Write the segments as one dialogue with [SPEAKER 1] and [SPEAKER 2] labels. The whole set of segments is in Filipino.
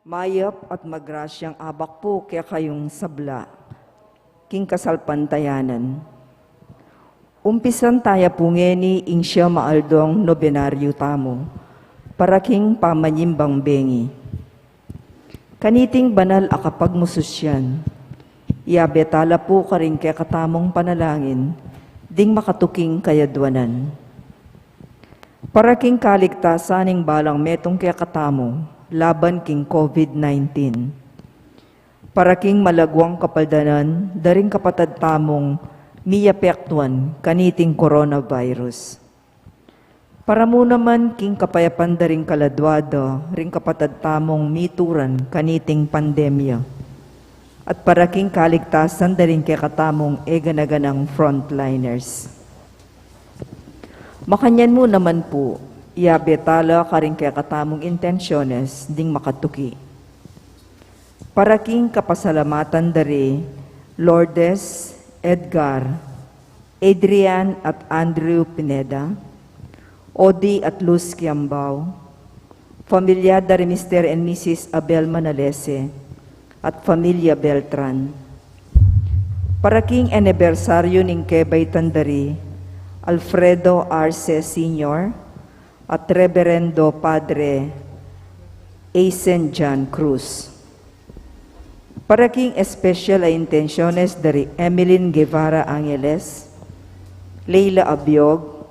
[SPEAKER 1] Mayap at magrasyang abak po kaya kayong sabla, king kasalpantayanan. Umpisan taya pungeni ing siya maaldong nobenaryo tamo, para king pamanyimbang bengi. Kaniting banal akapagmususyan, iabetala po ka rin kaya katamong panalangin, ding makatuking kayadwanan. Para king kaligtasan ing balang metong kaya katamo, laban king COVID-19. Para king malagwang kapaldanan, daring kapatad tamong miyapektuan kaniting coronavirus. Para mo naman king kapayapan daring kaladwada, ring kapatad tamong mituran kaniting pandemya. At para king kaligtasan daring kaya katamong eganaganang frontliners. Makanyan mo naman po, iabetala ka rin kaya katamong intensyones ding makatuki. Para king kapasalamatan dari Lourdes, Edgar, Adrian at Andrew Pineda, Odi at Luz Kiambao, pamilya dari Mr. and Mrs. Abel Manalese at pamilya Beltran. Para king anibersaryo ning Kebay Tandari, Alfredo Arce Sr., at Reverendo Padre Asen John Cruz. Para king espesyal ay intensyones dari Emeline Guevara Angeles, Leila Abiog,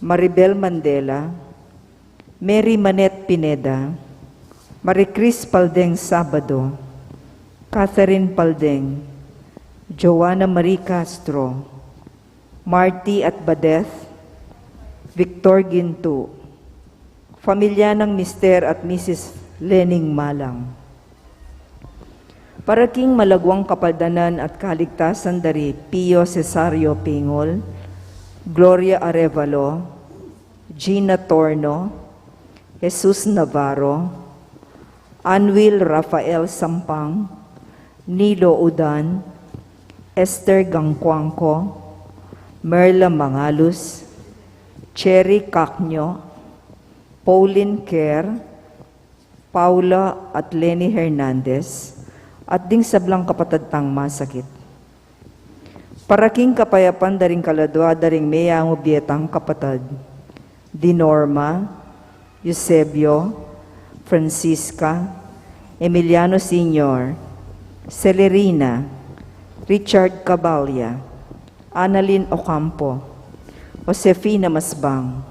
[SPEAKER 1] Maribel Mandela, Mary Manette Pineda, Maricris Paldeng Sabado, Catherine Paldeng, Joanna Marie Castro, Marty at Badeth, Victor Ginto, pamilya ng Mr. at Mrs. Lening Malang. Para king malagwang kapaldanan at kaligtasan dari Pio Cesario Pingol, Gloria Arevalo, Gina Torno, Jesus Navarro, Anwil Rafael Sampang, Nilo Udan, Esther Gangkwangko, Merla Mangalus, Cherry Cacnyo, Pauline Kerr, Paula at Lenny Hernandez, at ding sablang kapatad tang masakit. Para king kapayapan daring kaladwa daring mayang ubietang kapatad, Dinorma, Eusebio, Francisca, Emiliano Sr., Celerina, Richard Cabalya, Annalyn Ocampo, Josefina Masbang,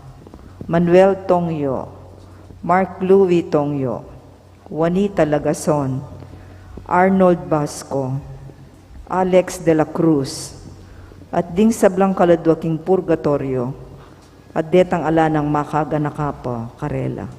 [SPEAKER 1] Manuel Tongyo, Mark Louis Tongyo, Juanita Lagason, Arnold Basco, Alex de la Cruz, at ding sablang kaladwaking purgatorio, at detang ala ng makaganakapa, Karela.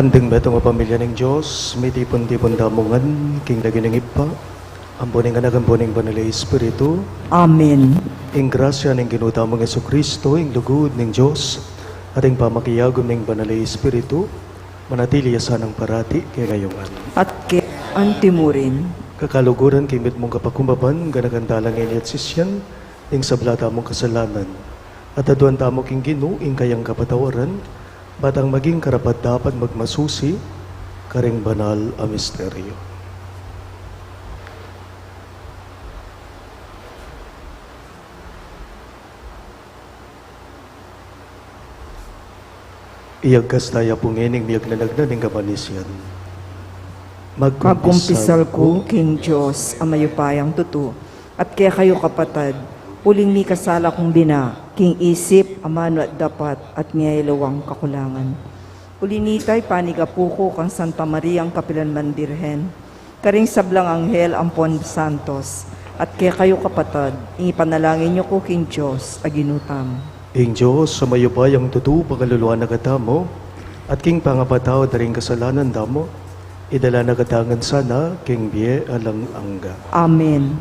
[SPEAKER 2] Andeng betong nga pamilya ng Diyos, may tipon-tipon damungan, king naginingip pa, ang buning anagang buning banal na Espiritu,
[SPEAKER 1] Amen.
[SPEAKER 2] ing grasya ng ginutamang Yesu Kristo, ing lugod ng Diyos, at ing pamakiyagom ng banal na Espiritu, manatili yasan ng parati kay ngayongan.
[SPEAKER 1] At kay antimurin,
[SPEAKER 2] Kakaluguran kay mit mong kapakumbaban, ganagandalang iniyat sisyan, ing sablata mong kasalanan, at aduan tamo king Ginu, ing kayang kapatawaran, batang maging karapat dapat magmasusi, karing banal a misteryo. Iyagkas tayo pungining miyag nanagnan ng kapanisyan.
[SPEAKER 1] magkumpisal ko, King Diyos, ang mayupayang tutu, at kaya kayo kapatad, puling mi kasala kong bina, king isip, amano at dapat, at miyayalawang kakulangan. Ulinitay panigapuko kang Santa Maria ang Kapilanman Birhen, karing sablang anghel ang Pon Santos, at kaya kayo kapatad, ipanalangin niyo ko, King Diyos, aginutam.
[SPEAKER 2] Ing Diyos, sa mayupayang tutu, pagaluluan na katamo, at king pangapataw daring kasalanan damo, idala na katangan sana, king biye alang angga.
[SPEAKER 1] Amen.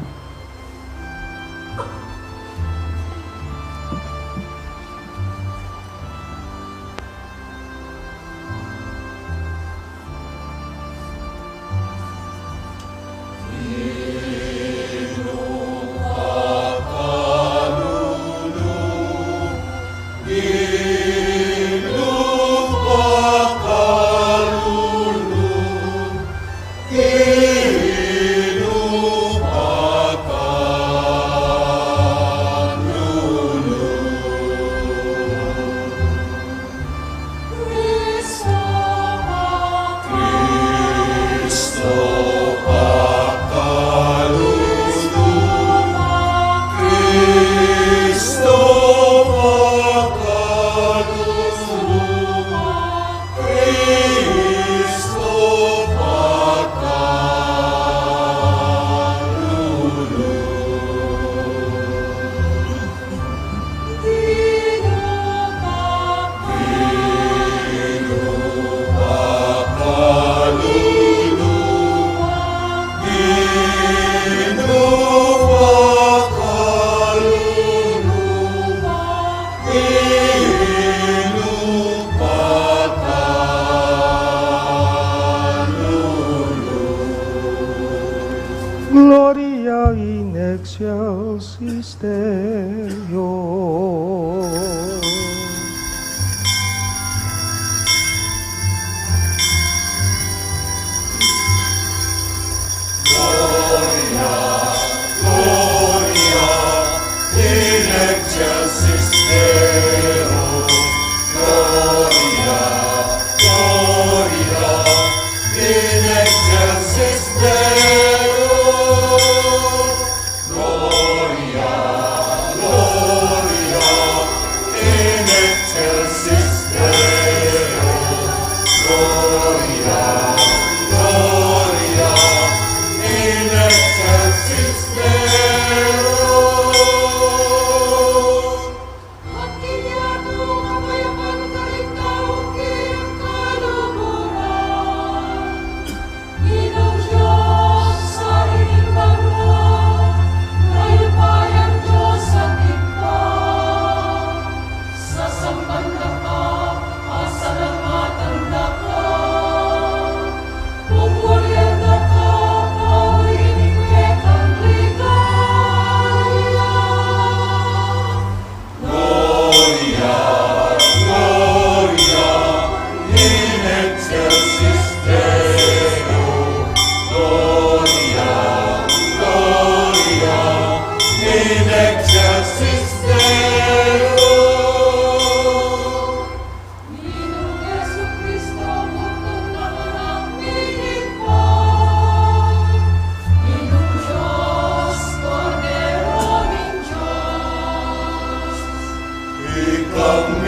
[SPEAKER 2] Sisteryo.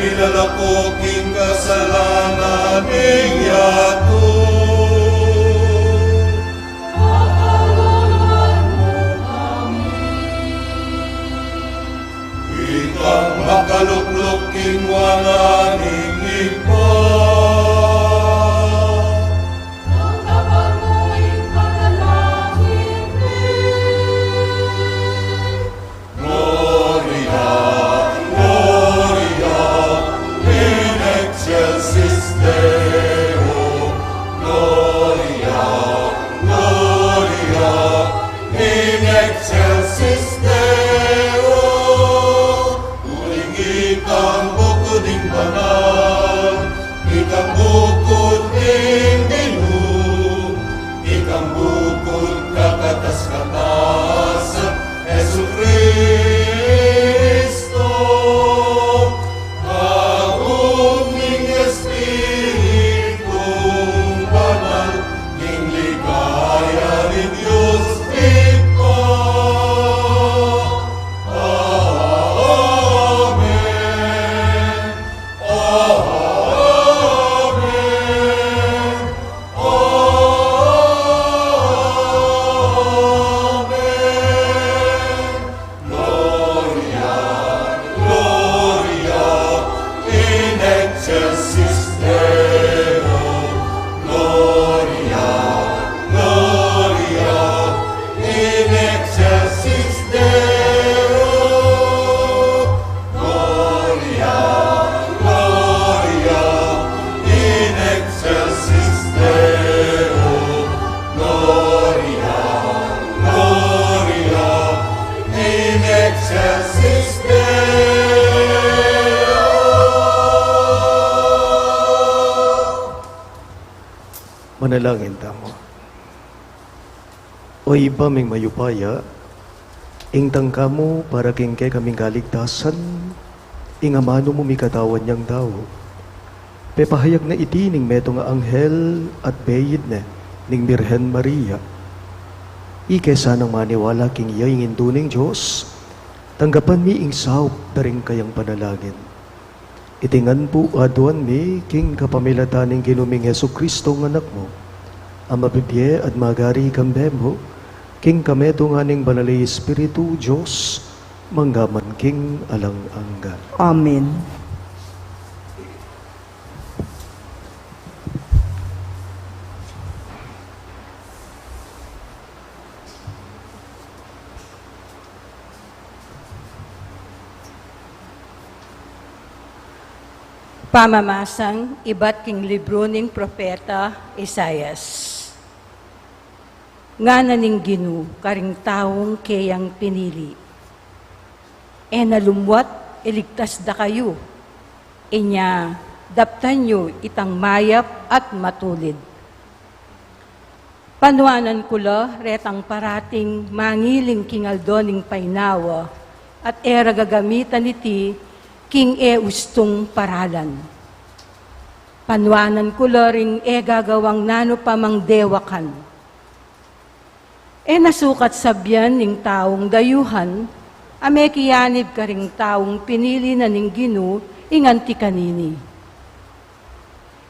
[SPEAKER 3] Minalakoking kasalanan yato. Pagkaluluan mo kami. Ikang makalukluking wananing ipa. Ang kapal mo'y panalangin din. Gloria, Gloria, in excelsis Deo. Gloria, Gloria, in excelsis Deo. Uling ikang bukod ng banal, ikang bukod ng Dinu, ikang bukod kakatas-katas, Jesu Cristo. Agum ning Espiritu banal, ning ligaya ni Diyos Ito. Amen. Amen. Amen. Gloria, Gloria, in excelsis Deo. Gloria, Gloria, in excelsis Deo. Gloria, Gloria, in excelsis Deo. Gloria, Gloria, in excelsis Deo.
[SPEAKER 2] Manalangin tamo. O iba ming mayupaya, ing tangka mo para king kay kaming kaligtasan, ing amano mo mikatawan niyang tao. Pepahayag na iti ning meto nga anghel at beyid na ning Birhen Maria. Ikesa nang maniwala king iya ing induning Diyos, tanggapan mi ing saup daring kayang panalangin. Itingan po aduan mi king kapamilataning ginuming Hesu Kristo ng anak mo, ang mabibye at magari kambemo, king kameto nga ning banali Espiritu Diyos, manggaman king alang-angga.
[SPEAKER 1] Amen.
[SPEAKER 4] Pamamasang iba't king libro ning propeta Isayas. Nga naning ginu karing taong kayang pinili. nalumwat iligtas da kayo. Inya, daptan nyo itang mayap at matulid. Panuanan ko la, retang parating mangiling kingaldoning painawa, at era gagamitan iti king ustong paralan. Panuanan ko la ring gagawang nano pamang dewakan. Nasukat sabyan ning taong dayuhan, ame kiyanib ka ring taong pinili na ning Ginu inganti kanini.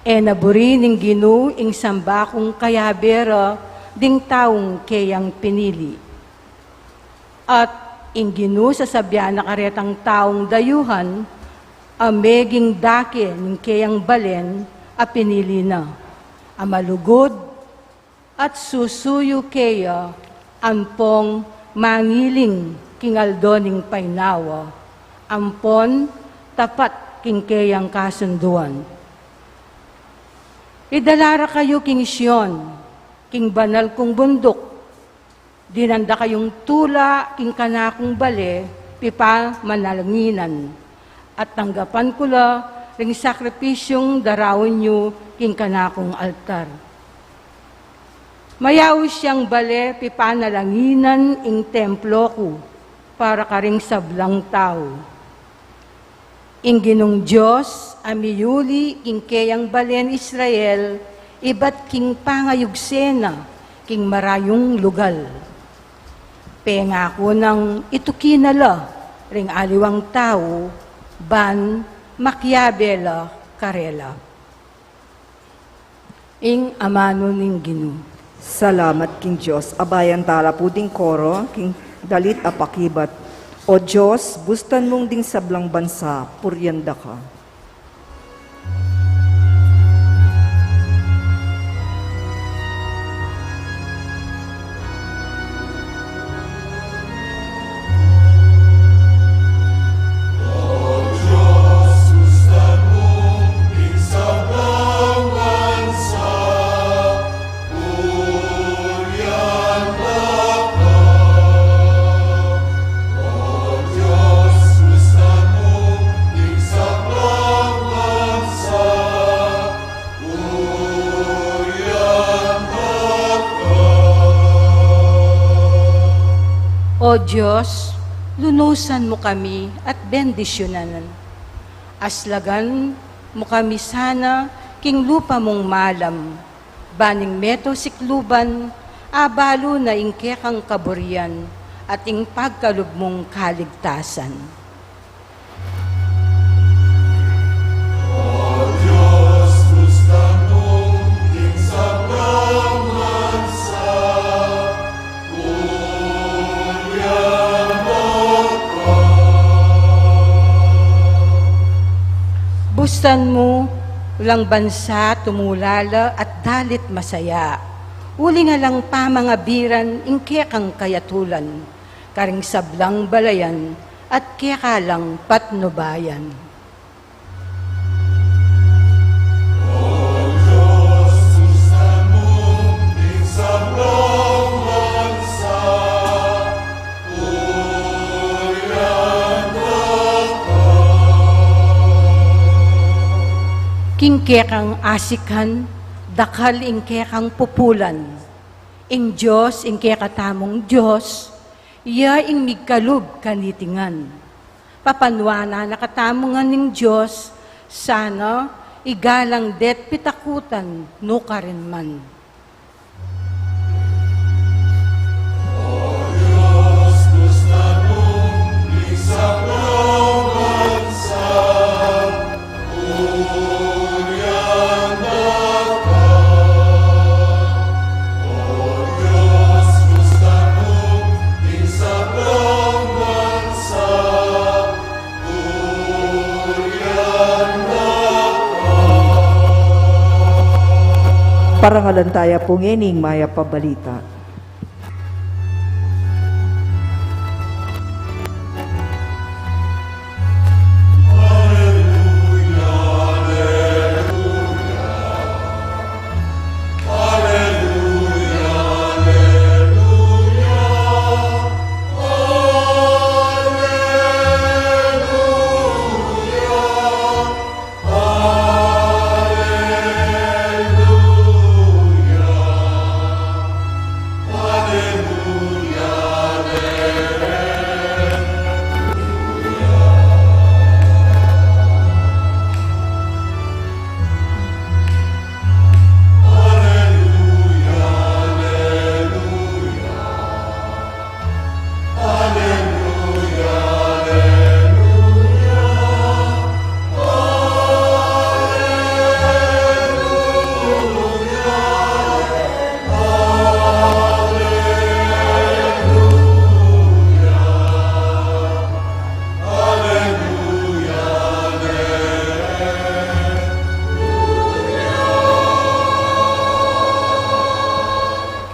[SPEAKER 4] Naburi ning Ginu ing sambakong kayabera ding taong kayang pinili. At ing Ginu sa sabyan na karetang taong dayuhan, ameging dake ning kayang balen a pinili na. Amalugod at susuyo kaya ampong mangiling kingaldoning painawa, ampon tapat king kayang kasunduan. Idalara kayo king Siyon, king banal kong bundok, dinanda kayong tula king kanakong bale, pipa manalanginan, at tanggapan ko la ring sakripisyong darawin nyo king kanakong altar. Mayaw siyang bale, pipa nalanginan ing templo ko, para karing sablang tao. Ing Ginong Diyos, amiyuli, king kayang balen Israel, iba't king pangayugsena, king marayong lugal. Pengako ng itukinala, ring aliwang tao, ban makyabela karela. Ing amano ning Ginu.
[SPEAKER 1] Salamat, King Diyos. Abayan tala po ding koro, King dalit apakibat. O Diyos, bustan mong ding sablang bansa, puryanda ka.
[SPEAKER 4] O Diyos, lunusan mo kami at bendisyonan. Aslagan mo kami sana, king lupa mong malam, baning meto sikluban, abalo na ingkekang kaburian, at ing pagkalub mong kaligtasan. Bustan mo lang bansa tumulala at dalit masaya. Uli nga lang pamangabiran ingkekang kayatulan, karing sablang balayan at kekalang patnubayan. Kingkekang asikan, dakal ingkekang pupulan. Ing Diyos, ingkekatamong Diyos, iya ing migkalub kanitingan. Papanwana nakatamongan ning Diyos, sana igalang det pitakutan no karin man.
[SPEAKER 1] Parangalan tayo po ngening maya pabalita.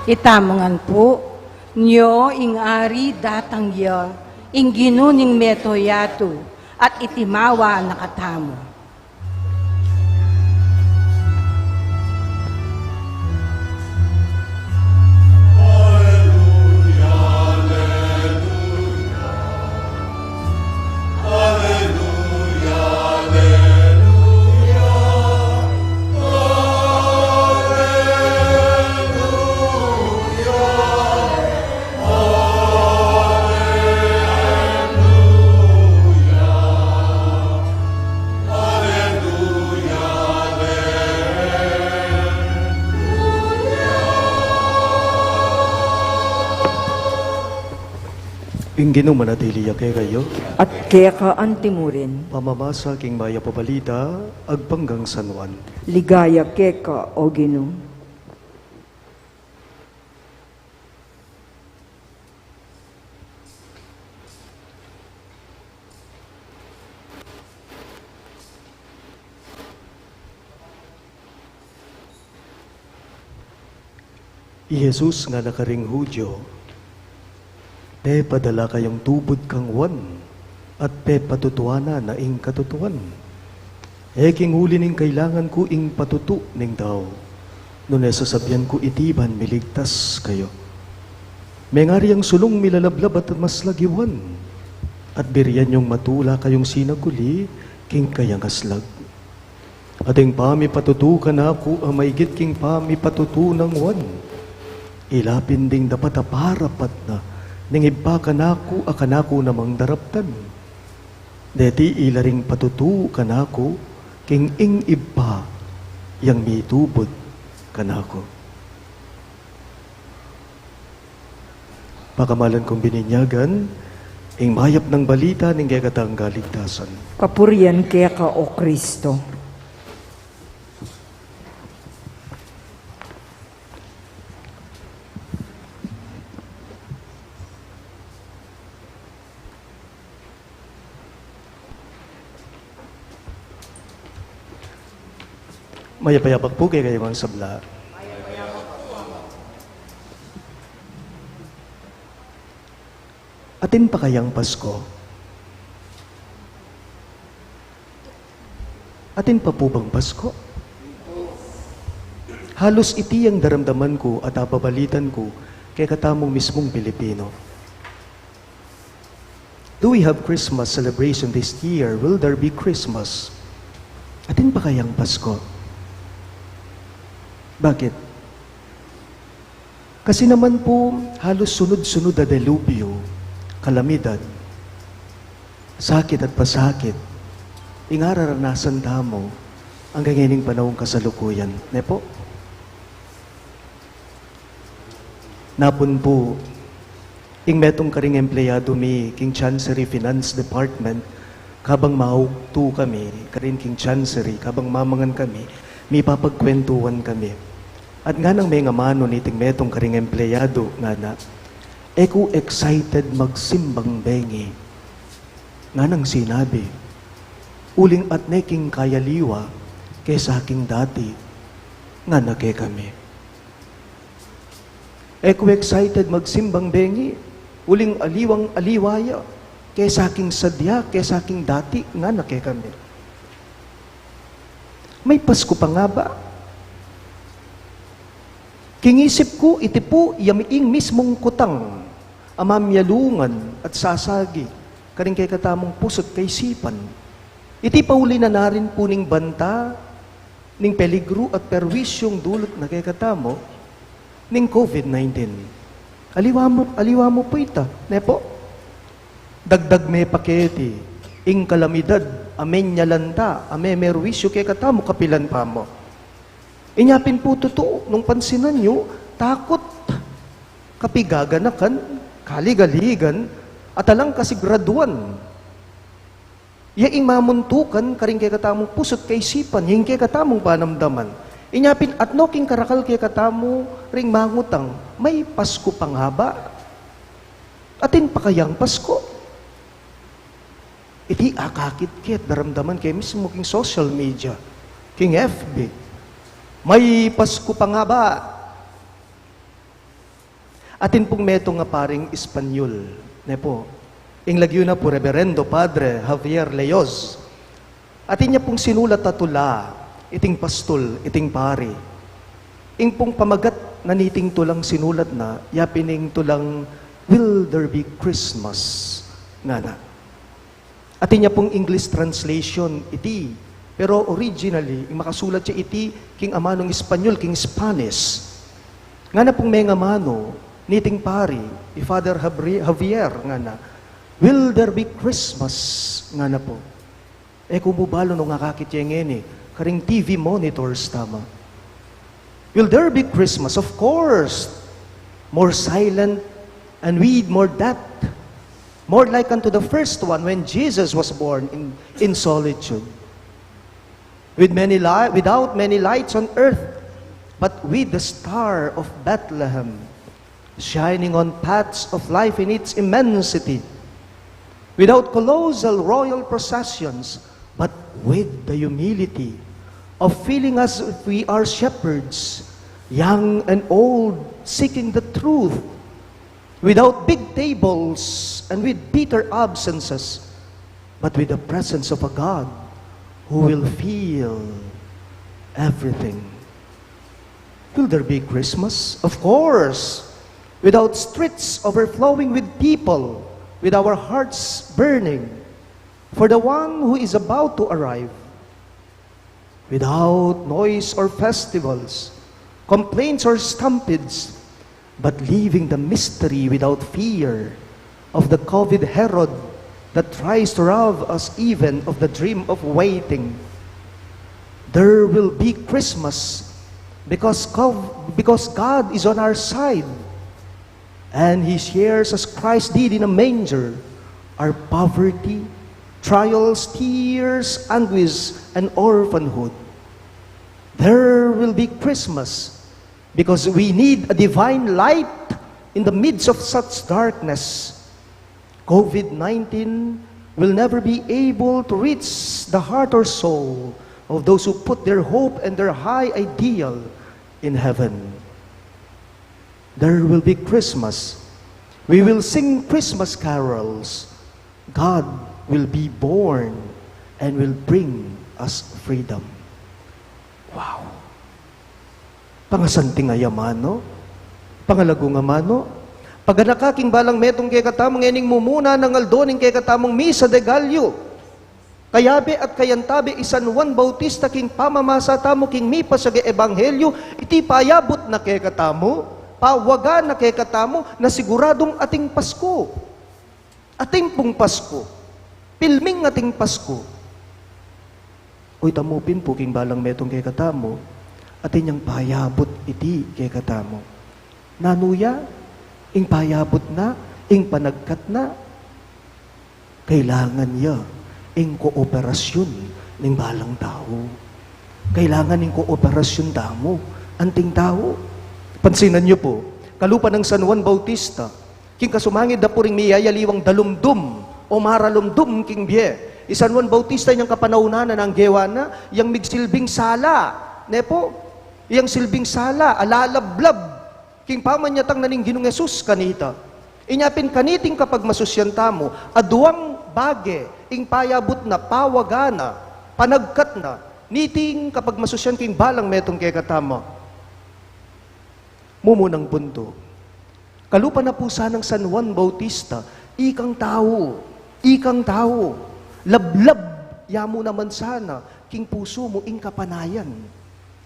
[SPEAKER 4] Itamangan po, nyo ing ari datangya, ing ginuning metoyato, at itimawa nakatamo.
[SPEAKER 2] Ingino manatili kay kayo,
[SPEAKER 1] At kaya ka antimurin,
[SPEAKER 2] pamamasa king maya pabalita, agpanggang San Juan.
[SPEAKER 1] ligaya keka o Ginoo.
[SPEAKER 2] Jesus nga nakaring Hudyo, te padala kayong tubod kang wan, at te patutuana na ing katutuan. King huli ning kailangan ko ing patutu ning daw, no sasabyan ko itiban miligtas kayo. Mengari ang sulong milalablab at mas lagiwan, at biriyan yung matula kayong sinaguli, king kayang aslag. Ating pami patutu ka na ako, amaygit king pami patutu ng wan. Ilapin ding dapat aparapat na, ningibpa kanako akanako namang daraptan. Deti ilaring patutu kanako, king ing ibpa, yang mitubod kanako. Pakamalan kong bininyagan, ing mayap ng balita ning gagatang galigtasan.
[SPEAKER 1] Kapurian kaya ka o Kristo.
[SPEAKER 2] Mayapayapak po kay kayo mga sabla. Atin pa kayang Pasko? Atin pa po bang Pasko? Halos iti ang daramdaman ko at apabalitan ko kay katamong mismong Pilipino. Do we have Christmas celebration this year? Will there be Christmas? Atin pa kayang Pasko? Bakit? Kasi naman po, halos sunod-sunod na delubyo, kalamidad, sakit at pasakit, ingararanasan tamo ang ganyaning panahong kasalukuyan. Ne po? Napun po, ing metong karing empleyado mi, king Chancery Finance Department, kabang maugto kami, karin king Chancery, kabang mamangan kami, may papagkwentuhan kami. At nga nang may nga mano niting metong karing empleyado nga na, eko excited magsimbang bengi. Nga nang sinabi, uling at neking kayaliwa kesa aking dati, nga nake kami. Eko excited magsimbang bengi, uling aliwang aliwaya, kesa aking sadya, kesa aking dati, nga nake kami. May Pasko pa nga ba? Kingisip ko, iti po, yamiing mismong kutang, amamyalungan at sasagi, karing kay katamong pusot kay sipan. Iti pauli na narin po ning banta, ning peligro at perwisyong dulot na kay katamo, ning COVID-19. Aliwa mo po ita, nepo? Dagdag me paketi, ing kalamidad, amen nyalanta, ame merwisyo kay katamo, kapilan pa mo. Inyapin po totoo, nung pansinan nyo, takot, kapigaganakan, kaligaligan, at alang kasiguraduan. Yaing mamuntukan, karing kay katamong pusot kay sipan, yung kay katamong panamdaman. Inyapin at no king karakal kay katamo, ring mangutang, may Pasko pang haba. Atin pa kayang Pasko. Iti akakit-kit, daramdaman kay mismo king social media, king FB. May Pasko pa nga ba? Atin pong meto nga paring Espanyol. Ne po. Ing lagyo na po Reverendo Padre Javier Leoz. Atin niya pong sinulat atula, iting pastol, iting pari. Ing pong pamagat na niting tulang sinulat na, yapining tulang, will there be Christmas? Nga na. Atin niya pong English translation, iti. Pero originally, makasulat siya iti, king amanong Espanyol, king Spanish. Nga na pong may ngamano, niting pari, i Father Javier, nga na, will there be Christmas? Nga na po. Kumubalo nung akakit yung ngeni, karing TV monitors, tama. Will there be Christmas? Of course. More silent and with more depth. More like unto the first one when Jesus was born in solitude. Without many lights on earth, but with the star of Bethlehem, shining on paths of life in its immensity. Without colossal royal processions, but with the humility of feeling as if we are shepherds, young and old, seeking the truth, without big tables and with bitter absences, but with the presence of a God who will feel everything. Will there be Christmas? Of course. Without streets overflowing with people, with our hearts burning for the one who is about to arrive. Without noise or festivals, complaints or stampedes, but leaving the mystery without fear of the COVID Herod that tries to rob us even of the dream of waiting. There will be Christmas because God is on our side, and He shares as Christ did in a manger our poverty, trials, tears, anguish, and orphanhood. There will be Christmas because we need a divine light in the midst of such darkness. COVID-19 will never be able to reach the heart or soul of those who put their hope and their high ideal in heaven. There will be Christmas. We will sing Christmas carols. God will be born and will bring us freedom. Wow! Pangasanting ayamano, pangalago nga mano, pag nakaking balang metong kay katamong ening mumuna ng aldoning kay katamong misa de Gallo, kayabe at kayantabe isan Juan Bautista king pamamasa tamo king mipa sa ebanghelyo, iti payabot na kay katamo, pawagan na kay katamo, na siguradong ating Pasko. Ating pong Pasko. Pilming ating Pasko. Uy, tamupin po king balang metong kay katamo, atin niyang payabot iti kay katamo. Nanuya, ing payabot na, ing panagkat na, kailangan niya ing kooperasyon ng balang tao. Kailangan ing kooperasyon tamo, anting tao. Pansinan niyo po, kalupa ng San Juan Bautista, king kasumangid na puring miyayaliwang dalumdum, o maralumdum king biye. San Juan Bautista niyang kapanaunanan ng gewana, yang migsilbing sala, nepo, yang silbing sala, alalablab, king pamanyatang naning Ginong Yesus kanita. Inyapin kaniting kapag masusyan tamo, aduang bage, ing payabot na, pawagana, panagkat na, niting kapag masusyan king balang metong kay katama. Mumunang punto. Kalupa na po sanang San Juan Bautista, ikang tao, lablab, yamo naman sana, king puso mo, ing kapanayan.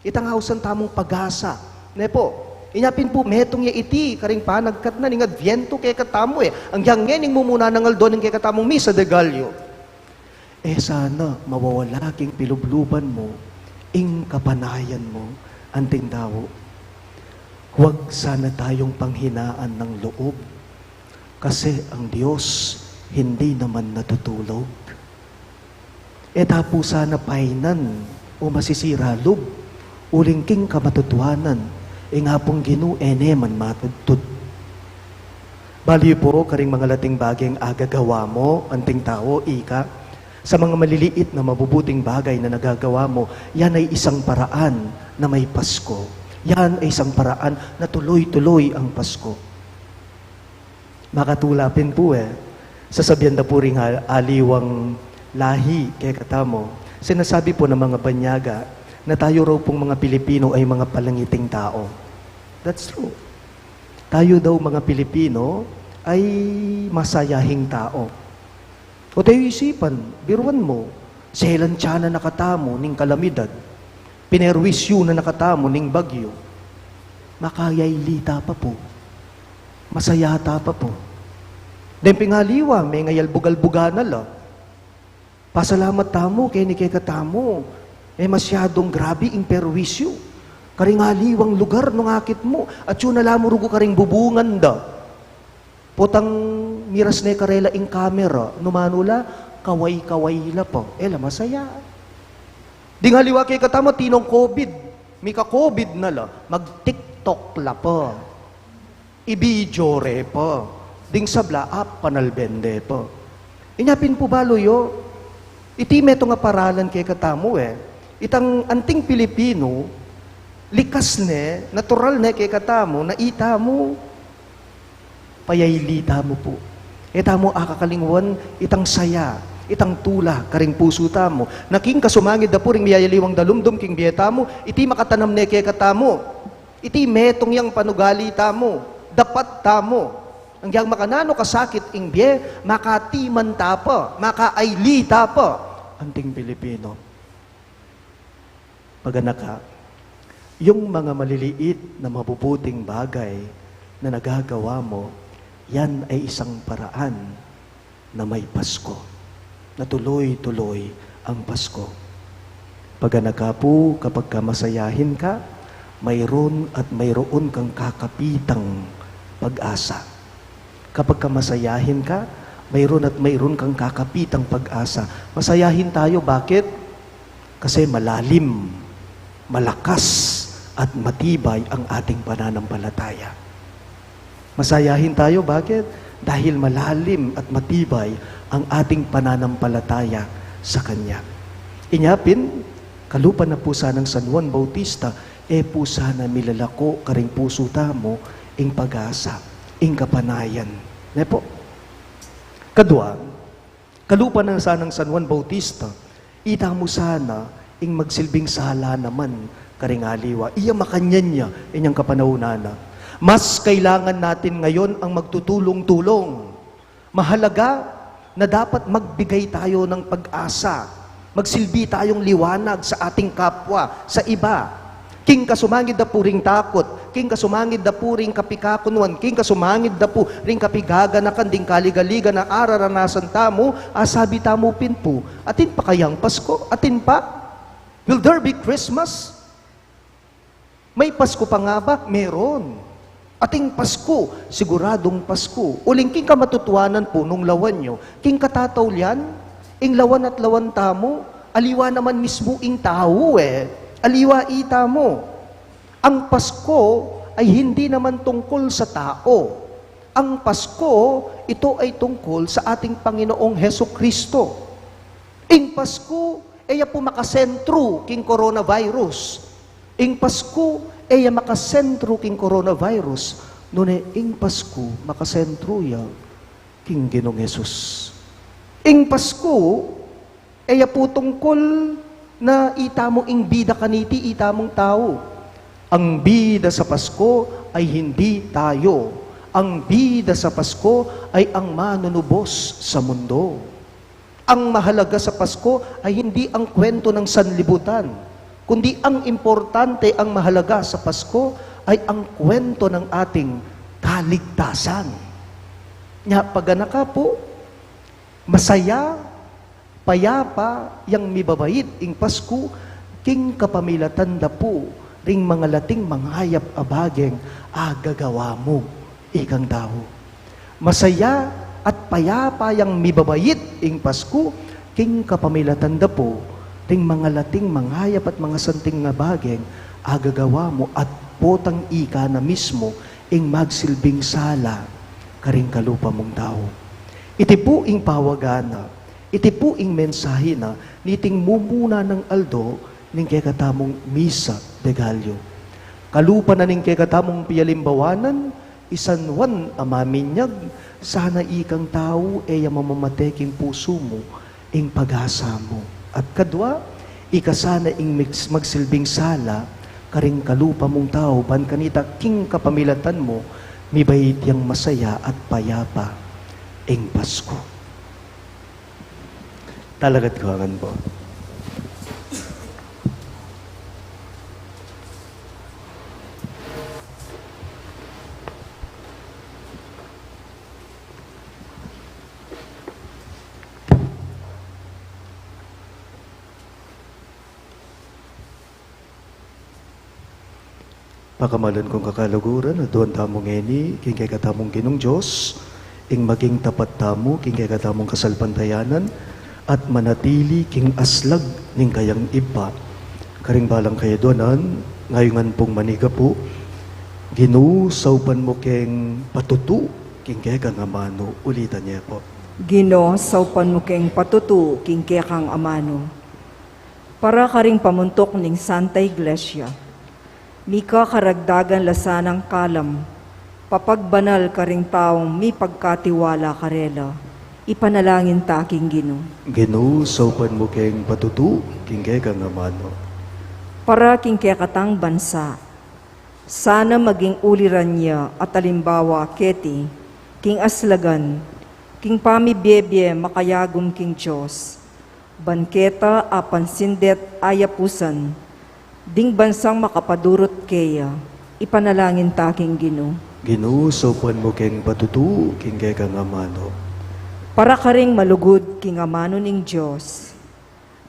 [SPEAKER 2] Itang hausan tamong pag-asa. Nepo, inyapin po, metong ya iti, karing panagkat na, ning adviento kay katamo ang yangyen, ning mumuna ng aldon, kay katamong misa de Gallo. Sana, mawawala king pilubluban mo, ing kapanayan mo, anting tao. Huwag sana tayong panghinaan ng loob, kasi ang Diyos hindi naman natutulog. Tapo sana painan o masisira loob, uling king kamatutuanan, nga pong Ginoo man matudtud. Bali po, karing mga lating bagay ang agagawa mo, anting tao, ika, sa mga maliliit na mabubuting bagay na nagagawa mo, yan ay isang paraan na may Pasko. Yan ay isang paraan na tuloy-tuloy ang Pasko. Makatulapin po sasabihan na po rin aliwang lahi kay katamo. Sinasabi po ng mga banyaga na tayo raw pong mga Pilipino ay mga palangiting tao. That's true. Tayo daw mga Pilipino ay masayahing tao. O tayo isipan, biruan mo, selan tiyan na nakatamo ning kalamidad, pinerwisyo na nakatamo ning bagyo, makayaylita pa po, masayata pa po. Den pingaliwa, may ngayalbugal-buga na la. Pasalamat tamo, kaya ni kay katamo, masyadong grabe ing perwisyo. Karingaliwang lugar nung akit mo, at yun nalamurugo karing bubungan da. Potang miras na karela ing kamera, numanula, kaway-kaway la po. Ela, masaya. Ding haliwa kay katama, tinong COVID. Mika COVID na la, mag-TikTok la po. Ibidyo po. Ding sabla, panalbende po. Inyapin po balo yo, iti meto nga paralan kay katamo Itang anting Pilipino, likas ne, natural ne kay katamo, na ita mo, payaylita mo po. Ita mo akakalingwan, itang saya, itang tula, karing puso tamo. Naking kasumangid da po ring miyayaliwang dalumdum king biyeta mo, iti makatanam ne kay katamo. Iti metong yang panugali tamo, dapat tamo. Ang yang makanano kasakit ing biye, makatiman tapa, makaayli tapa. Anting Pilipino. Paganaka, yung mga maliliit na mabubuting bagay na nagagawa mo, yan ay isang paraan na may Pasko. Na tuloy-tuloy ang Pasko. Paganaka po, kapag ka masayahin ka, mayroon at mayroon kang kakapitang pag-asa. Kapag ka masayahin ka, mayroon at mayroon kang kakapitang pag-asa. Masayahin tayo, bakit? Kasi malalim, malakas, at matibay ang ating pananampalataya. Masayahin tayo, bakit? Dahil malalim at matibay ang ating pananampalataya sa Kanya. Inyapin, kalupan na po sanang San Juan Bautista, po sana milalako karing puso tamo, ing pag-asa, ing kapanayan. Ne po? Kadua, kalupan na sanang San Juan Bautista, ita mo sana, ing magsilbing sala naman, karing aliwa, iya makanyan niya, inyang kapanahunana. Mas kailangan natin ngayon ang magtutulong-tulong. Mahalaga na dapat magbigay tayo ng pag-asa. Magsilbi tayong liwanag sa ating kapwa, sa iba. King kasumangid da puring takot, king kasumangid da puring kapikakunwan, king kasumangid da puring kapigaga na kanding kaligaliga na araranasan tamo, asabi tamo pinpo, atin pa kayang Pasko? Atin pa? Will there be Christmas? May Pasko pa nga ba? Meron. Ating Pasko, siguradong Pasko. Uling king ka matutuanan po nung lawan nyo, king katataw liyan, ing lawan at lawan tamo, aliwa naman mismo ing tao aliwa ita mo. Ang Pasko ay hindi naman tungkol sa tao. Ang Pasko, ito ay tungkol sa ating Panginoong Heso Kristo. Ing Pasko, ay po makasentro king coronavirus. Ing Pasko, ay makasentro king coronavirus. Nune, ing Pasko, makasentro ya king Ginong Hesus. Ing Pasko, ay po tungkol na ita mo ing bida kaniti, ita mong tao. Ang bida sa Pasko ay hindi tayo. Ang bida sa Pasko ay ang manunubos sa mundo. Ang mahalaga sa Pasko ay hindi ang kwento ng sanlibutan, kundi ang importante, ang mahalaga sa Pasko ay ang kwento ng ating kaligtasan. Nya paganaka po, masaya, payapa, yang mibabait ing Pasko, king kapamilatan da po, ring mga lating manghayap abageng, agagawa mo, ikang tao. Masaya at payapa yang mibabait ing Pasko, king kapamilatan da po, ring mga lating manghayap at mga santing nga bageng, agagawa mo at potang ika na mismo, ing magsilbing sala, karing kalupa mong tao. Iti po ing pawagana, iti po ing mensahe na niting mumuna ng aldo ning kekatamong misa de Gallo. Kalupa na ning kekatamong piyalimbawanan, isanwan amaminyag, sana ikang tao e mamamateking puso mo, ing pag-asa mo. At kadwa, ikasana ing magsilbing sala, karing kalupa mong tao, ban kanita king kapamilatan mo, mibait yang masaya at payapa, ing Pasko. Talaga't kawangan po. Pakamalan kong kakalaguran, at doon tamong ngeni, king kay katamong ginong Diyos, ing maging tapat tamo, king kay katamong kasalpantayanan, at manatili king aslag ning kayang iba. Karing balang kayo doon, ngayongan pong maniga po, ginusawpan mo king patutu, king kay kang amano, ulitan niya po.
[SPEAKER 1] Gino, saupan mo keng patutu, king kang amano. Para karing pamuntok ning Santa Iglesia, mika karagdagan lasanang kalam, papagbanal karing taong mi pagkatiwala karela, ipanalangin taking Gino.
[SPEAKER 2] Ginusawpan mo king patutu, king kay kang amano.
[SPEAKER 1] Para king katang bansa, sana maging uliran niya at alimbawa keti, king aslagan, king pamibiyebye makayagum king Diyos, banketa apan sindet ayapusan, ding bansang makapadurot kaya, ipanalangin taking Gino.
[SPEAKER 2] Ginusawpan mo king patutu, king kay kang amano.
[SPEAKER 1] Para karing malugod king amano ning Diyos,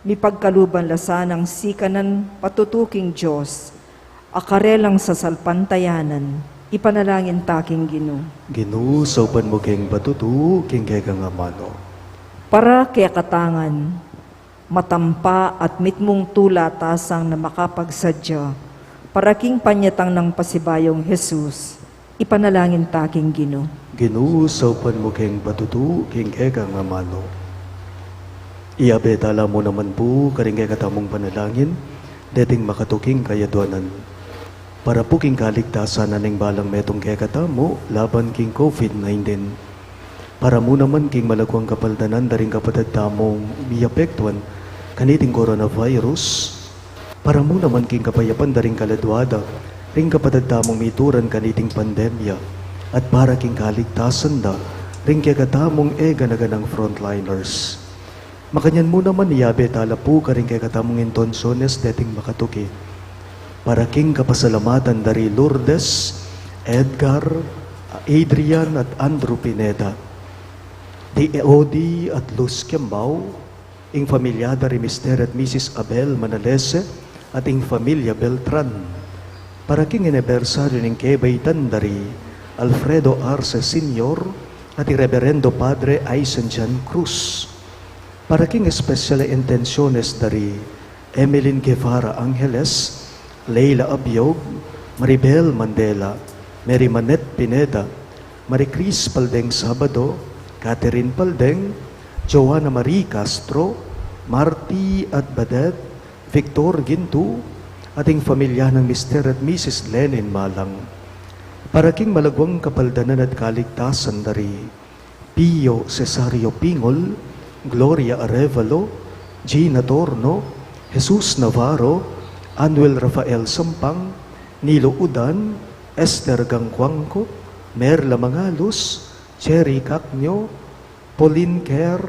[SPEAKER 1] mi pagkaluban lasanang sikanan patutuking Diyos, akarelang sa salpantayanan, ipanalangin taking Gino.
[SPEAKER 2] Ginusawpan mo king patutu, king kay kang amano.
[SPEAKER 1] Para kaya katangan, matampa at mitmong tulatasang na makapagsadya, para king panyatang ng pasibayong Jesus, ipanalangin taking Gino.
[SPEAKER 2] Ginusawpan mo king patutu, king kay kang amano. Iabetala mo naman po, karing kay katamong panalangin, dating makatuking kayadwanan. Para po king kaligtasan na ning balang metong kay katamo, laban king COVID-19. Para mo naman king malagwang kapaldanan, daring kapatid tamong miyapektuan, kaniting coronavirus. Para mo naman king kapayapan, daring kaladwada, ring kapatid tamong mituran kaniting pandemya. At para king kaligtasan da, ring kay katamong ganaganang frontliners. Makanyan mo naman iyabe tala po karing kay katamong intonsyones dating makatuki. Para king kapasalamatan dari Lourdes, Edgar, Adrian at Andrew Pineda, di Eodi at Luz Kiambao, ing familia dari Mr. at Mrs. Abel Manalese at ing familia Beltran. Para king anibersaryo ning kebaitan dari Alfredo Arce Sr. at ing Reverendo Padre Aisenjan Cruz. Para king espesyal intensyones dari Emeline Guevara Angeles, Leila Abiog, Maribel Mandela, Mary Manette Pineda, Maricris Paldeng Sabado, Catherine Paldeng, Joanna Marie Castro, Marty at Badet, Victor Gintu, ating pamilya ng Mr. at Mrs. Lenin Malang. Para king malagwang kapaldanan at kaligtasan dari Pio Cesario Pingol, Gloria Arevalo, Gina Torno, Jesus Navarro, Anuel Rafael Sampang, Nilo Udan, Esther Gangkwangko, Merla Mangalos, Cherry Cacnyo, Pauline Kerr,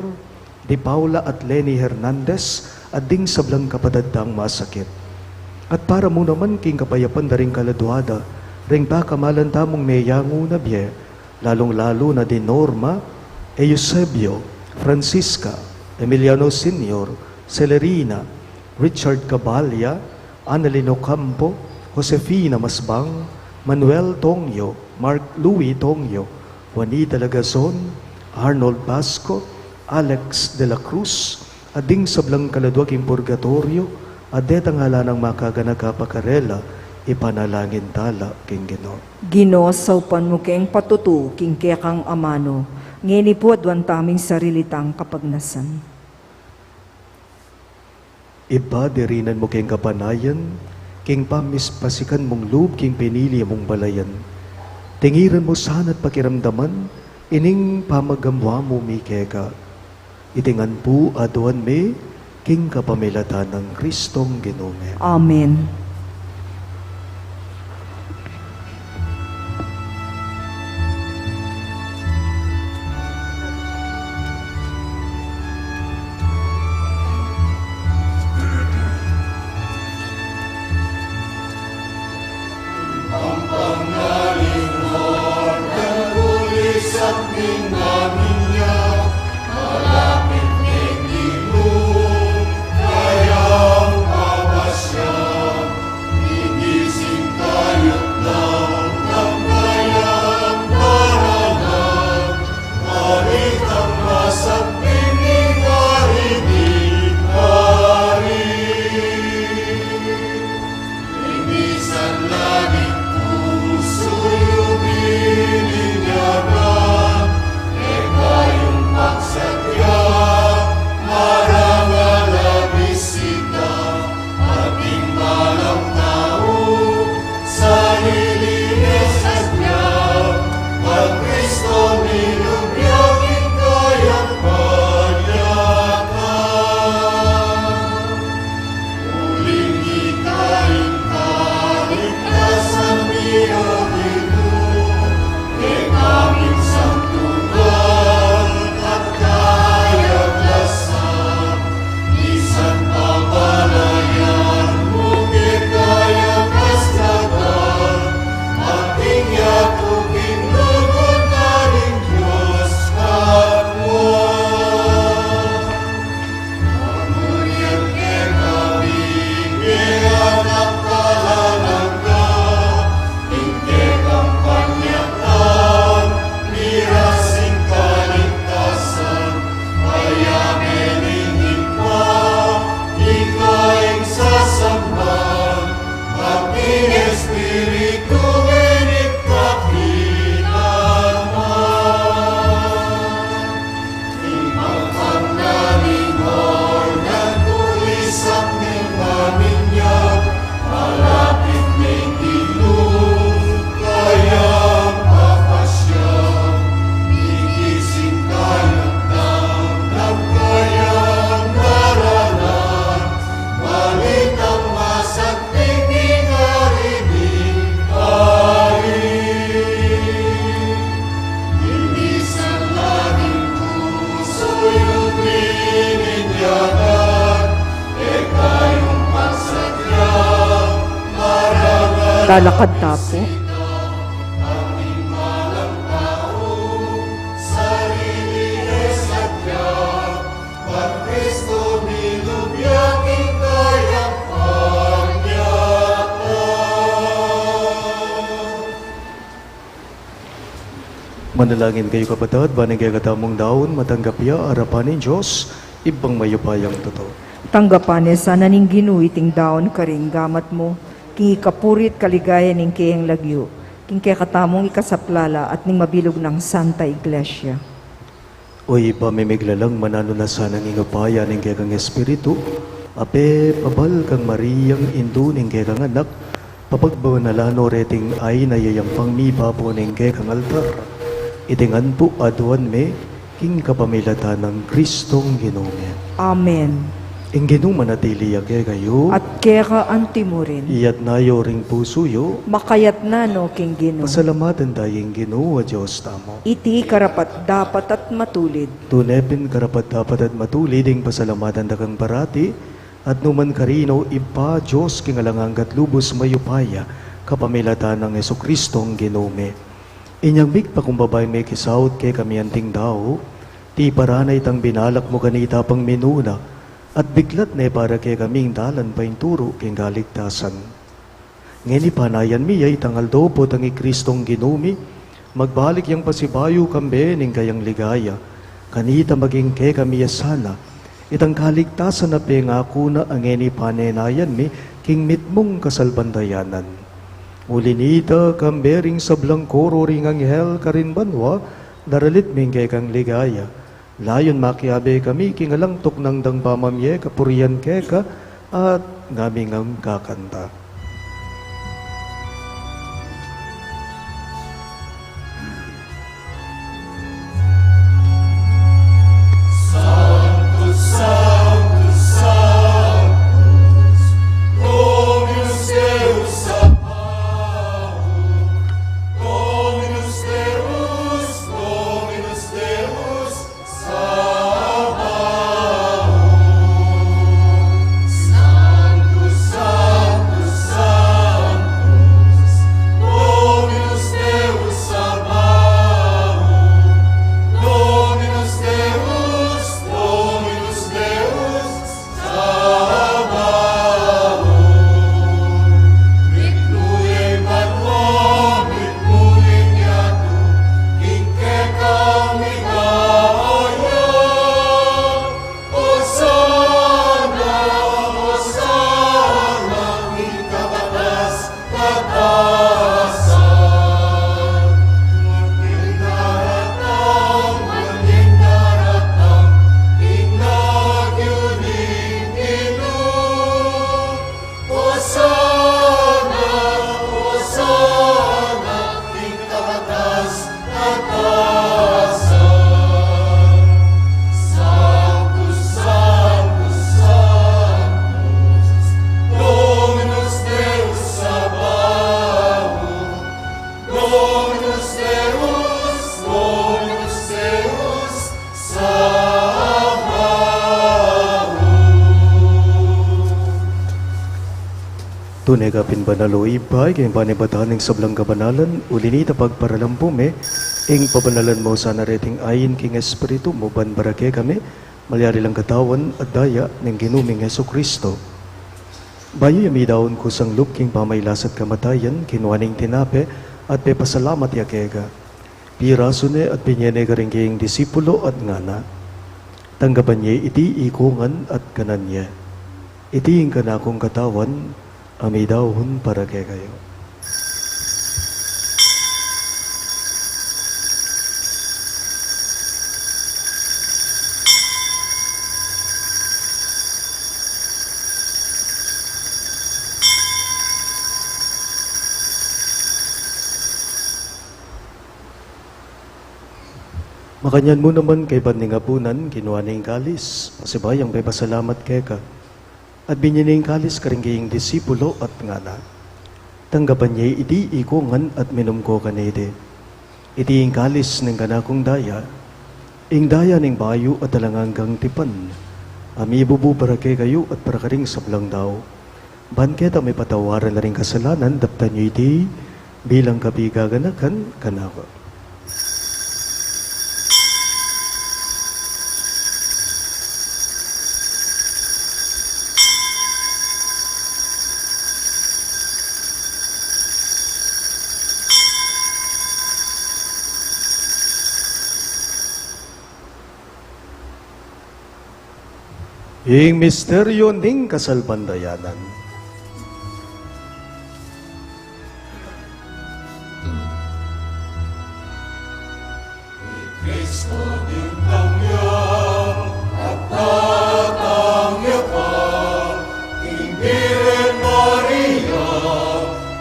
[SPEAKER 2] Di Paula at Lenny Hernandez, at ding sablang kapadadang masakit. At para mo naman king kapayapan na rin kaladwada, ring pakamalan tamong meyango na biye, lalong-lalo na di Norma, Eusebio, Francisca, Emiliano Sr., Celerina, Richard Cabalya, Annalino Campo, Josefina Masbang, Manuel Tongyo, Mark Louis Tongyo, Juanita Lagazon, Arnold Basco, Alex de la Cruz, ading sablang kaladwaking purgatorio, adetang hala ng makaganagapakarela, ipanalangin tala king Ginoo.
[SPEAKER 1] Gino, saupan mo keng patutu, king kang amano, ngeni po adwan taming sarilitang kapagnasan.
[SPEAKER 2] Iba dirinan mo king kapanayan, king pamis pasikan mong loob, king pinili mong balayan. Tingiran mo sana't pakiramdaman, ining pamagamwa mo mi keka. Itingan po aduan me, king kapamilatan ng Kristong Ginome.
[SPEAKER 1] Amen. Lalakad tapo.
[SPEAKER 2] Manalangin kayo kapatid, banang kaya katamong daon, matanggap ya, harapan ng Diyos, ibang mayupayang totoo.
[SPEAKER 1] Tanggapan niya sana ning ginuiting daon karing gamat mo, king ikapurit kaligaya ning kayang lagyo, king kaya katamong ikasaplala at ning mabilog ng Santa Iglesia.
[SPEAKER 2] Oy, pamimiglalang manano na sana ng ingapaya ng kaya kang Espiritu, ape, pabal kang Mariyang Indo ng kaya kang anak, papagbawanalano reting ay nayayang pangmipa po ng kaya kang altar. Itingan po aduan me, king kapamilatan ng Kristong Ginome.
[SPEAKER 1] Amen.
[SPEAKER 2] Ing ginumanatili kaya kayo,
[SPEAKER 1] At kaya ka antimo rin,
[SPEAKER 2] iyat nayo ring pusuyo,
[SPEAKER 1] makayat na no king Ginoo.
[SPEAKER 2] pasalamatan tayong Ginoo, Diyos tamo.
[SPEAKER 1] Iti karapat dapat at matulid.
[SPEAKER 2] Tunepin karapat dapat at matulid ang pasalamatan dakang parati, at numan karino ipa Diyos kingalanganggat lubos mayupaya, kapamilatan ng Jesucristong Ginome. Inyang big pakumbabay may kisawt kay kami anting daw, ti paranay tang binalak mo kanita pang minuna, at biglat na para kay kaming dalan pa turo king galigtasan. Ngeni panayan miyay tangal dopo tangi Kristong Ginumi, magbalik yang pasibayo kambe ning kayang ligaya, kanita maging kay kami sana, itang kaligtasan na pengako na ang ngeni panenayan mi, king mitmong kasalbandayanan. Ulinita kambering sablang koro ring anghel karinbanwa, daralit ming kay kang ligaya. Layon makiabe kami kingalang tuknang dang pamamye kapurian keka at ngaming ang kakanta. tunay ka pinbanaloy ba, kayong panibataning sablang kabanalan, ulinita pagparalampume, ing pabanalan mo sa nareting ayin king Espiritu mo, banbarake kami, malyari lang katawan at daya ng ginuming Heso Kristo. Bayo yami daon ko sang king pamaylas at kamatayan, kinuaning tinape, at pepasalamat yakega. Pirasune at pinyene ka rin kayong disipulo at ngana. Tanggapan niya iti ikungan at kanan niya. Itiing ka na akong katawan, amidahon para kay kayo. Makanyan mo naman kay Bandingapunan, kinuha ng kalis, pasibayang may pasalamat kay ka. At binyaning kalis karingging disipulo at ngana. Tanggapan niya iti ikungan at minum ko kanide. Iti ing kalis ng kanakong daya, ing daya ng bayo at talanganggang tipan. Amibubu para kay kayo at para karing sablang daw. Banketa may patawaran na rin kasalanan, daptan niyo iti bilang kabigaganakan kanaka. Ing misteryo ning kasalbandayanan.
[SPEAKER 3] Kristo din tangyang at tatangya pa, ing Birhen Maria,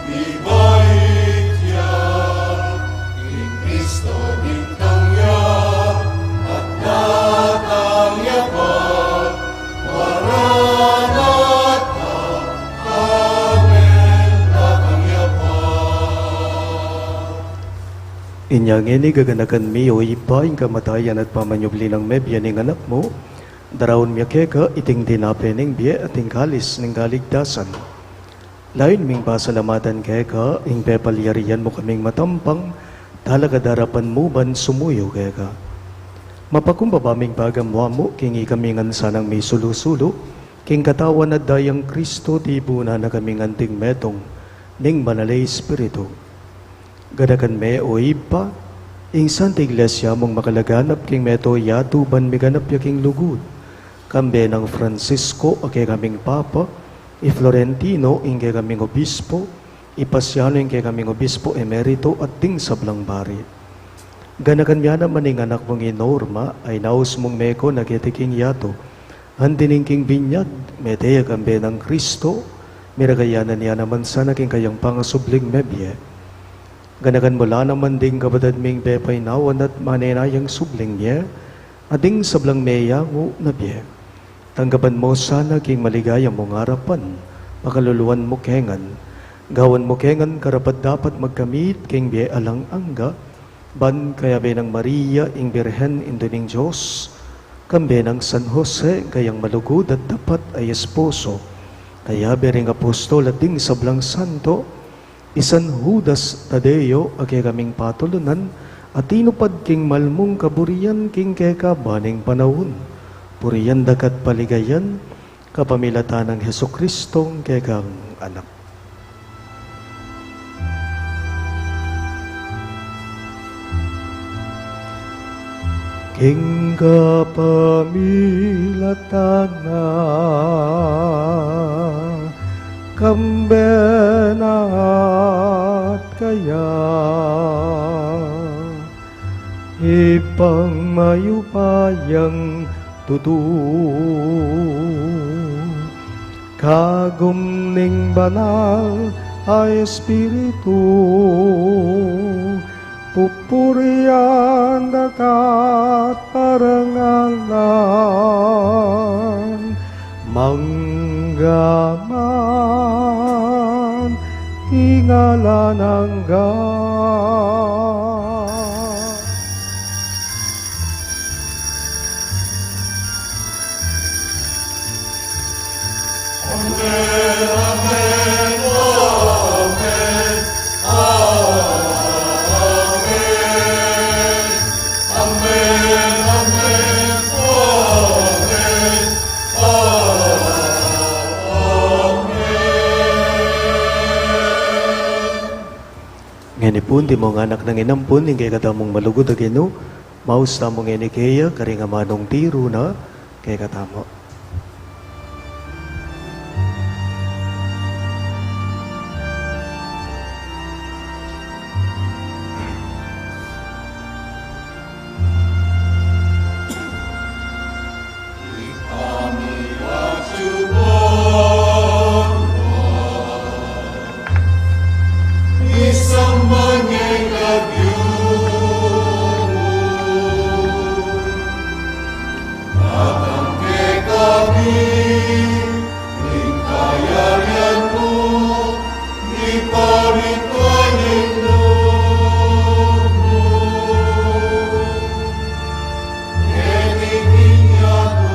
[SPEAKER 3] ibait yan. Ing Kristo din tangyang at tatangya pa, Maranatha, Amen, tatangya pa.
[SPEAKER 2] Inyang ini gaganakan mi o ipaing kamatayan at pamanyubli ng mebya ning anak mo, darawon miya keka iting dinape ning biye at ing kalis ning kaligtasan. Lain ming pasalamatan keka, ing pepalyarian mo kaming matampang, talaga darapan mo ban sumuyo keka. Mapakumbabaming pagamwa mo, kingi kamingan sanang may sulusulo, king katawan at dayang Kristo tibuna na kaming anting metong, ning manalay Espiritu. Gadakan me o ipa, ing Santa Iglesia mong makalaganap king meto yatu ban miganap yaking lugud. Kambe ng Francisco ake kaming Papa, i Florentino inge kaming Obispo, ipasiano inge kaming Obispo Emerito at ting sablang bari. Ganakan miya naman ing anak mong inorma ay naus mong meko nagetiking yato. Handining king binyag, meteya kambe ng Kristo, miragayanan niya naman sana king kayang pangasubling mebye. Ganakan mula naman ding kabatad ming bepay nawan at manenayang subling niya, ading sablang meyango na biye. Tanggapan mo sana king maligaya mong harapan, pakaluluan mo kengan. Gawan mo kengan karapat dapat magkamit king biye alang angga, ban kaya benang Maria ing Birhen induning Diyos, kambe ng San Jose kayang malugod at dapat ay esposo, kaya bering apostol at ding sablang santo, isan Judas Tadeo ake kaming patulunan, at tinupad king malmong kaburian king keka baning panahon, puriyan dakat paligayan, kapamilatan ng Heso Kristong kekang anak. King kapamilatan na kambenat kaya ipang mayupayang tutu kagum ning banal ay Espiritu pupurian dakat parangalan manggaman tingalan hanggan.
[SPEAKER 3] Amen, amen,
[SPEAKER 2] Nganipun, di mo nga anak ng inampun, ingkay katamong malugod agino, maus tamong inikeya, kari nga manong tiro na, kay katamo.
[SPEAKER 3] Isang mangyayagyo Matangke kami Lingkayan mo Di pamitwanin mo Netiking yato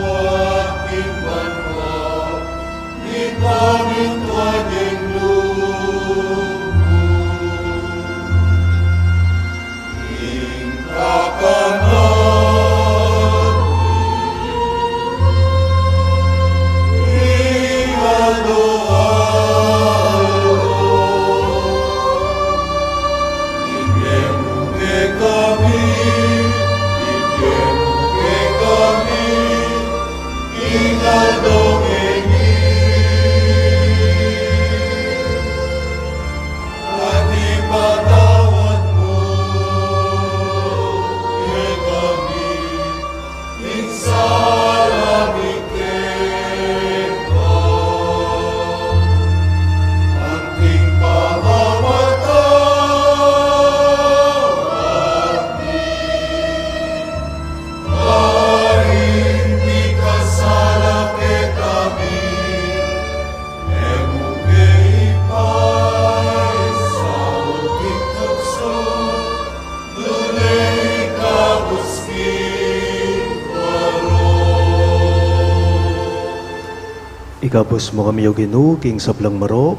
[SPEAKER 3] At kimban mo Di pamitwanin mo
[SPEAKER 2] Ikabos mo kami o Ginoo, king sablang marok,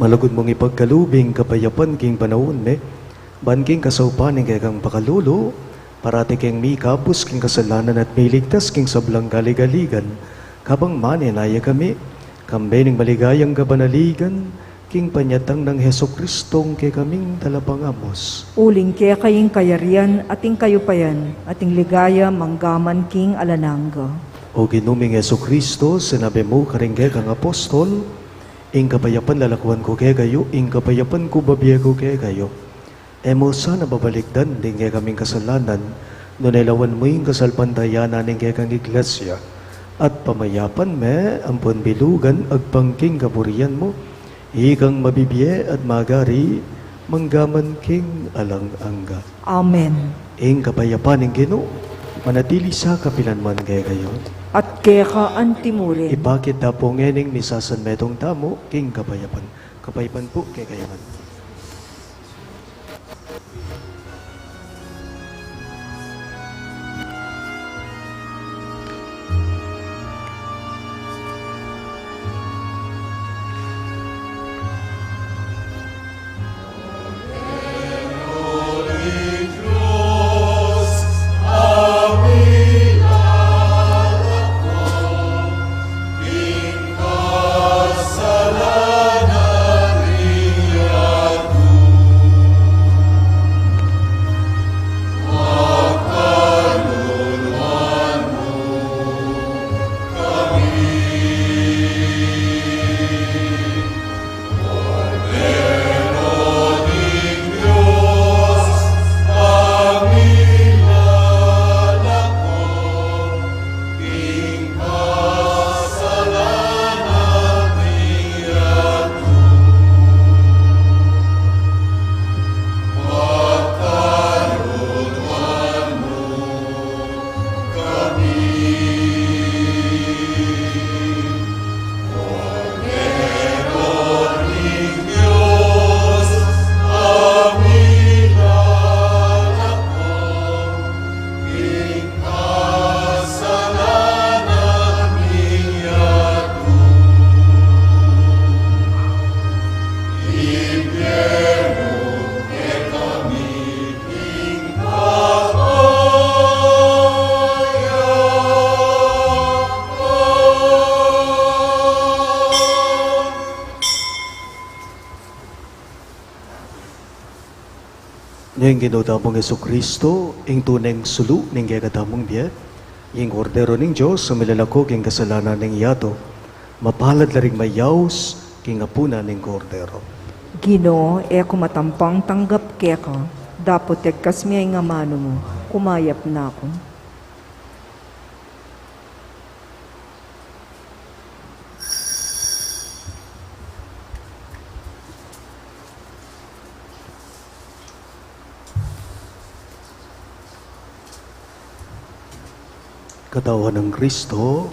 [SPEAKER 2] malagod mong ipagkalubing kapayapan king panahon me, banking kasaupaning kay kang pakalulo, parati king mi kapos king kasalanan at miligtas king sablang galigaligan, kabang maninaya kami, kambening maligayang kabanaligan, king panyatang ng Heso Kristong kay kaming talapangamos.
[SPEAKER 1] Uling kaya kaying kayarian, ating kayupayan, ating ligaya, manggaman king alanangga.
[SPEAKER 2] O ginuming Yesu Kristo, sinabi mo karingge kang apostol, ing kapayapan lalakwan ko kay kayo, ing kapayapan ko babiya ko kay kayo. Emo sana babalikdan din kay kaming kasalanan, no nailawan mo yung kasalpantayanan ng kay kang iglesia. At pamayapan me, ampon bilugan, agpangking kaburian mo, ikang mabibiye at magari, manggaman king alang angga.
[SPEAKER 1] Amen.
[SPEAKER 2] Ing kapayapan ng Ginoo, manatili sa kapilanman kay kayo.
[SPEAKER 1] At kaya ka antimurin.
[SPEAKER 2] Ibakit na po ngening ni Sasan Metong Tamo, king kapayapan. Kapayapan po kay kayaman.
[SPEAKER 3] Kasalanan niya
[SPEAKER 2] Yung ginudamong Yesu Kristo, ing tuneng sulu ning gagatamong biyat, ing kordero ning Diyos sa milalako king kasalanan ning yato, mapalad laring mayaws king apuna ning kordero.
[SPEAKER 1] Ginoo, ako matampang tanggap kaya ka, dapot kas miyay nga mano mo, kumayap na ako.
[SPEAKER 2] Katawan ng Kristo,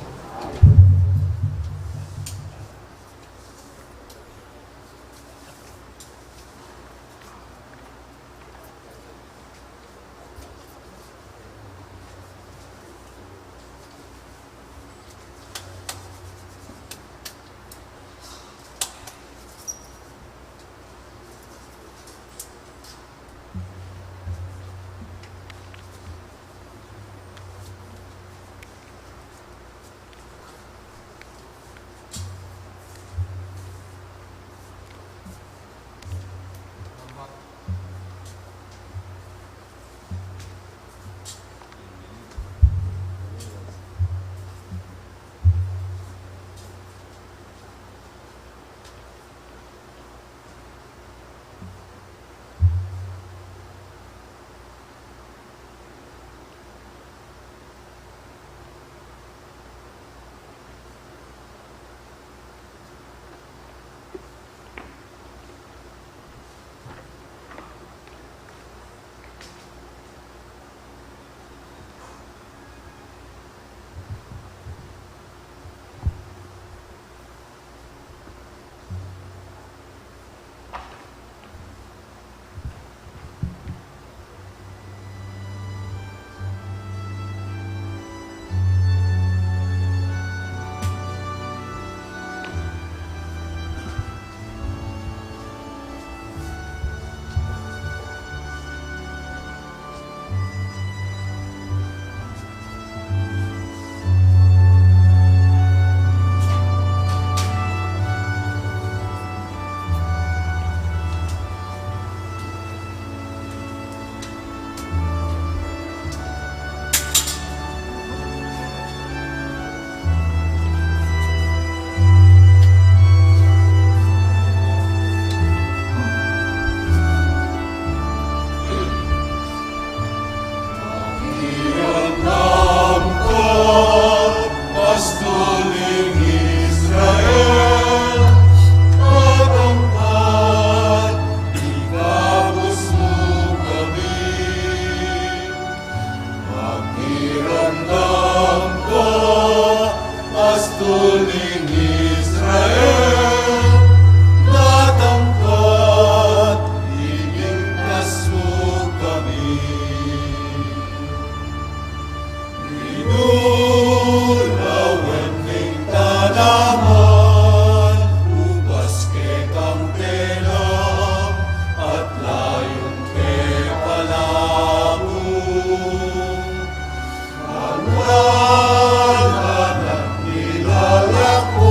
[SPEAKER 3] Nilalak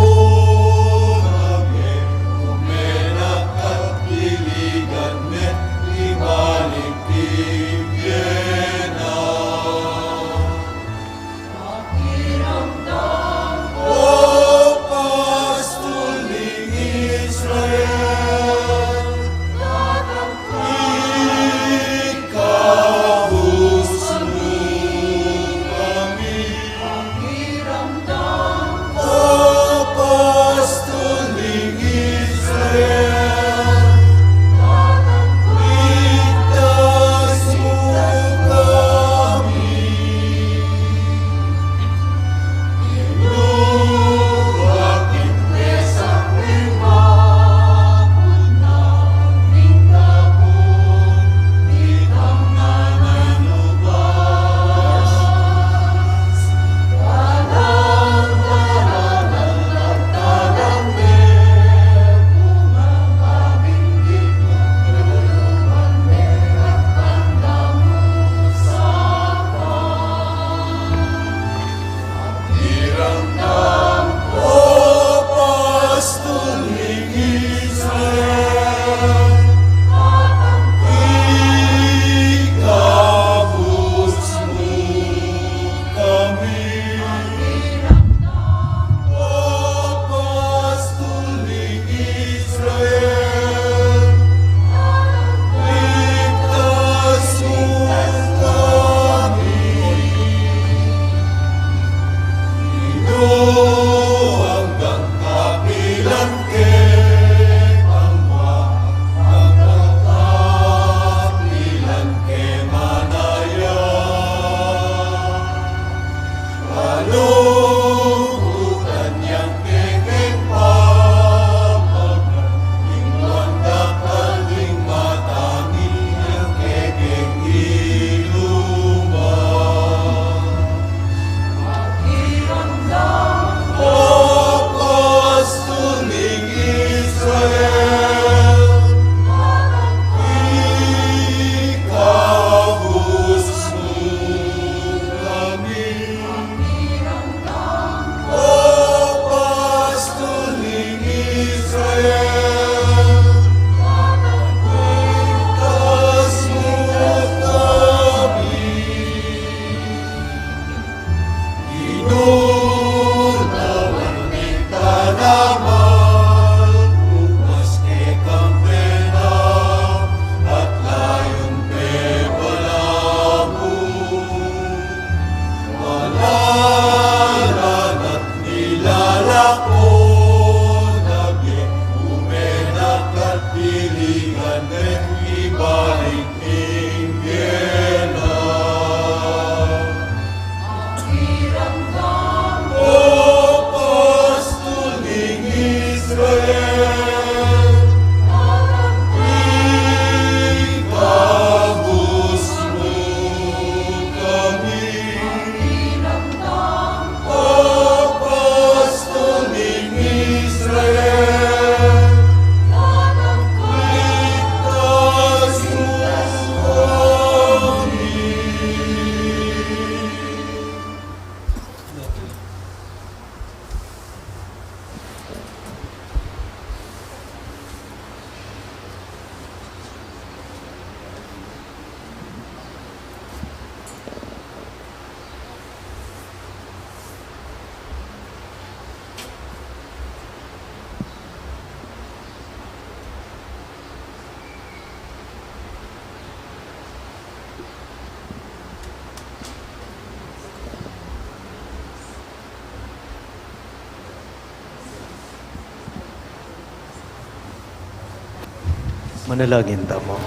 [SPEAKER 2] Manalangin tamo.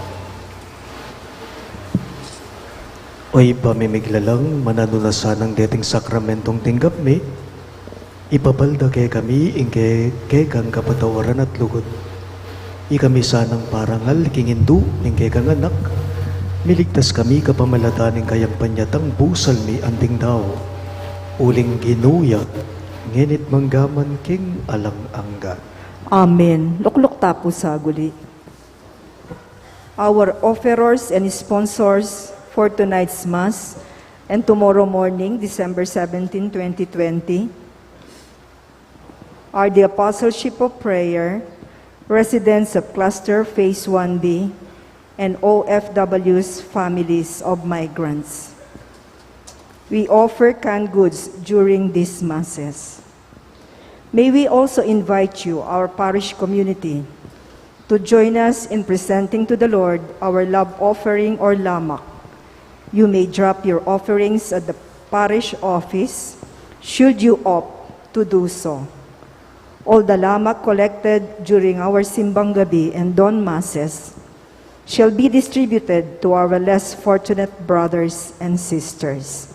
[SPEAKER 2] Oy pamimiglalang mananunasan ng dating sakramentong tinggap mi, ipapalda kay kami ingke kang kapatawaran at lugod. Ikami sanang parangal kingindu ingke kang anak, miligtas kami kapamalataning kayang panyatang busal mi anting tao, uling ginuya, ngenit manggaman king alang angga.
[SPEAKER 1] Amen. Lukluk tapo sa guli. Our offerers and sponsors for tonight's Mass and tomorrow morning, December 17, 2020, are the Apostleship of Prayer, residents of Cluster Phase 1B, and OFW's families of migrants. We offer canned goods during these Masses. May we also invite you, our parish community, to join us in presenting to the Lord our love offering or lamak. You may drop your offerings at the parish office should you opt to do so. All the lamak collected during our Simbang Gabi and Dawn Masses shall be distributed to our less fortunate brothers and sisters.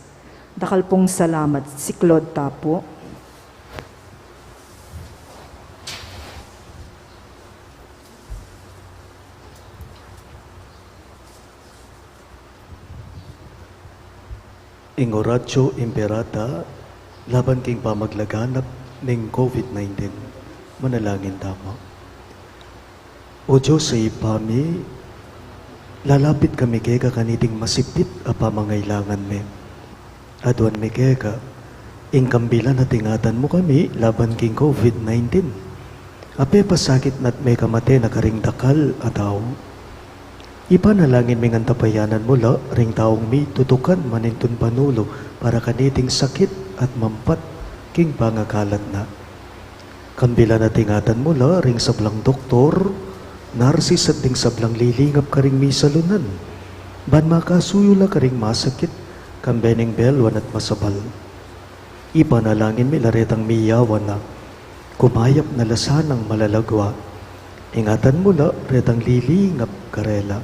[SPEAKER 1] Dakal pong salamat, si Claude Tapo.
[SPEAKER 2] Ing oratio imperata, laban king pamaglaganap ning COVID-19, manalangin tamo. O Diyos sa ipami, lalapit kami kaya kaniting masipit a pamangailangan me. Aduan me kaya ing kambilan na tingatan mo kami laban king COVID-19. Ape pasakit na't may kamate na karing dakal ataw. Ipanalangin mi tapayanan mula ring taong mi tutukan manintun panulo para kaniting sakit at mampat king pangakalat na. Kambila na tingatan mula ring sablang doktor, narsis at ding sablang lilingap karing mi salunan. Ban makasuyo la karing masakit, kambening belwan at masabal. Ipanalangin mi laretang miyawan na, kumayap na lasanang malalagwa. Ingatan mula retang lilingap karela.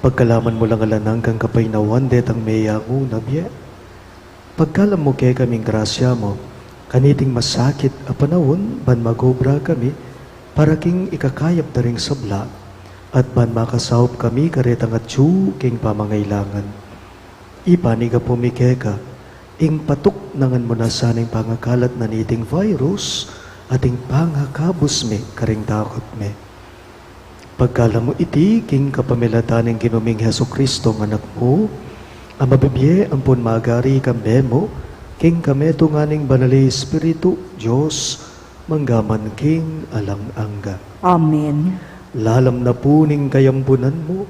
[SPEAKER 2] Pagkalaman mo lang alanang kang kapaynawan detang meya mo nabye. Pagkalam mo kay kaming grasya mo, kaniting masakit a panahon, ban magobra kami, para king ikakayap na ring sabla, at ban makasahop kami karetang at tsu king pamangailangan. Ipaniga po mi keka, ing patok nangan mo na saning pangakalat na niting virus, ating pangakabos me karing takot me. Pagkala mo iti, king kapamilataning ginuming Heso Kristo ng anak mo, ang mabibye ampun magari kambe mo, king kameto nganing banali Espiritu, Diyos, manggaman king alang angga.
[SPEAKER 1] Amen.
[SPEAKER 2] Lalam na puning kayampunan mo,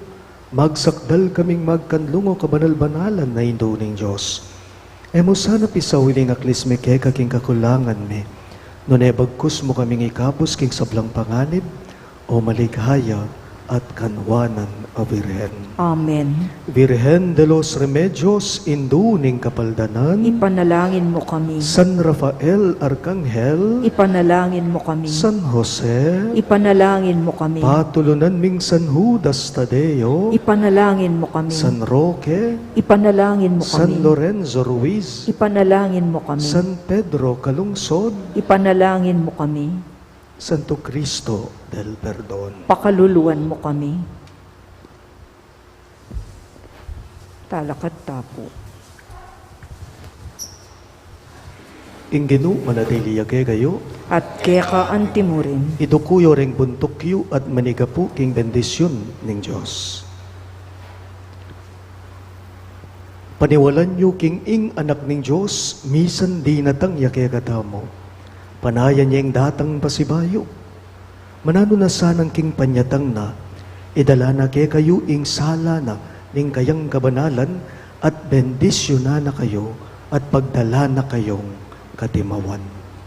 [SPEAKER 2] magsakdal kaming magkanlungo kabanal-banalan na indo ning Diyos. Emo sana pisawiling aklis me keka king kakulangan me, nunebagkus mo kaming ikapos king sablang panganib, o maligaya at kanwanan a Virhen.
[SPEAKER 1] Amen.
[SPEAKER 2] Virhen de los Remedios, induning kapaldanan,
[SPEAKER 1] Ipanalangin mo kami.
[SPEAKER 2] San Rafael Arcangel,
[SPEAKER 1] Ipanalangin mo kami.
[SPEAKER 2] San Jose,
[SPEAKER 1] Ipanalangin mo kami.
[SPEAKER 2] patulunan ming San Judas Tadeo,
[SPEAKER 1] Ipanalangin mo kami.
[SPEAKER 2] San Roque,
[SPEAKER 1] Ipanalangin mo
[SPEAKER 2] San
[SPEAKER 1] kami.
[SPEAKER 2] Lorenzo Ruiz,
[SPEAKER 1] Ipanalangin mo kami.
[SPEAKER 2] San Pedro Calungsod,
[SPEAKER 1] Ipanalangin mo kami.
[SPEAKER 2] Santo Cristo del Perdon.
[SPEAKER 1] Pakaluluan mo kami. Talakad tapo.
[SPEAKER 2] Inginu manatili kayo,
[SPEAKER 1] At keka antimurin.
[SPEAKER 2] idukuyo ring buntukyo at manigapu king bendisyon ning Diyos. Paniwalan nyo king ing anak ning Diyos, misan di natang yake katamo. Panayan niyang datang pasibayo. Manano na sanang king panyatang na, idala na kay kayo ing sala na ning kayang kabanalan at bendisyon na kayo at pagdala na kayong katimawan.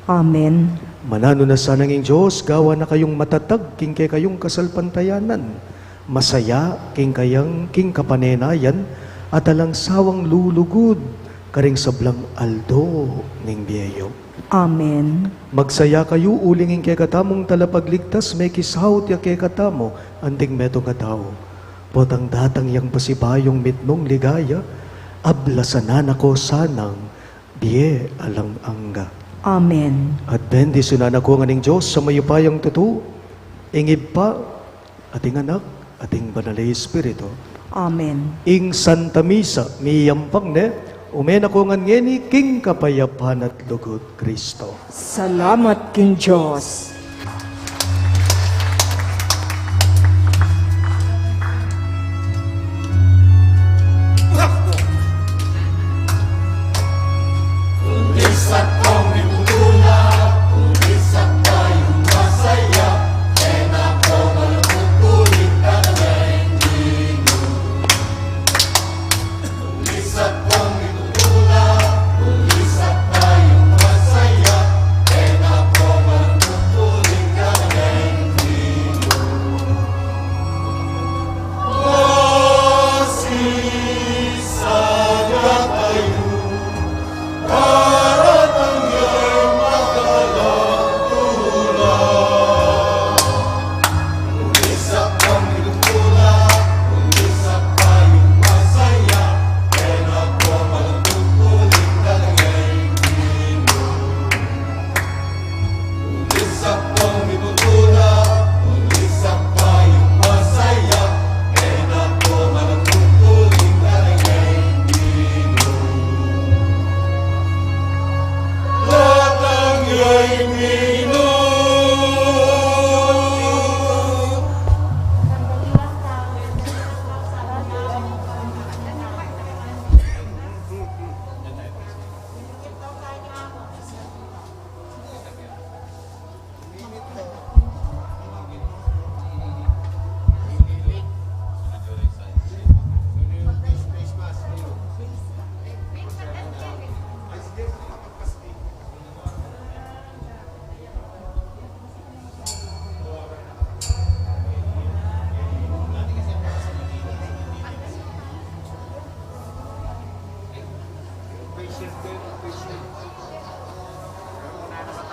[SPEAKER 1] Amen.
[SPEAKER 2] Manano na sanang ing Diyos, gawa na kayong matatag king kay kayong kasalpantayanan, masaya king kayang king kapanenayan at alang sawang lulugod karing sablang aldo ning biyayo.
[SPEAKER 1] Amen.
[SPEAKER 2] Magsaya kayo ulingin kay katamong talapagligtas may kisahot ya kay katamo anting meto nga tao. Potang datang yang pasibayong mitnong ligaya, ablasanan ako sanang biye alang angga.
[SPEAKER 1] Amen.
[SPEAKER 2] At bendisunan ako nganing Diyos sa mayupayang tutu, ingib pa, ating anak, ating banalay Espiritu.
[SPEAKER 1] Amen.
[SPEAKER 2] Ing Santa Misa, miyampang ne, umen ako ngani king kapayapan at lugod Kristo.
[SPEAKER 1] Salamat king Diyos.
[SPEAKER 3] Isat kong ibutula, isat tayong masaya, kena ko malungkulit ka na hindi. Isat kong ibutula, isat tayong masaya, kena ko malungkulit ka na hindi. Masisaya kayo,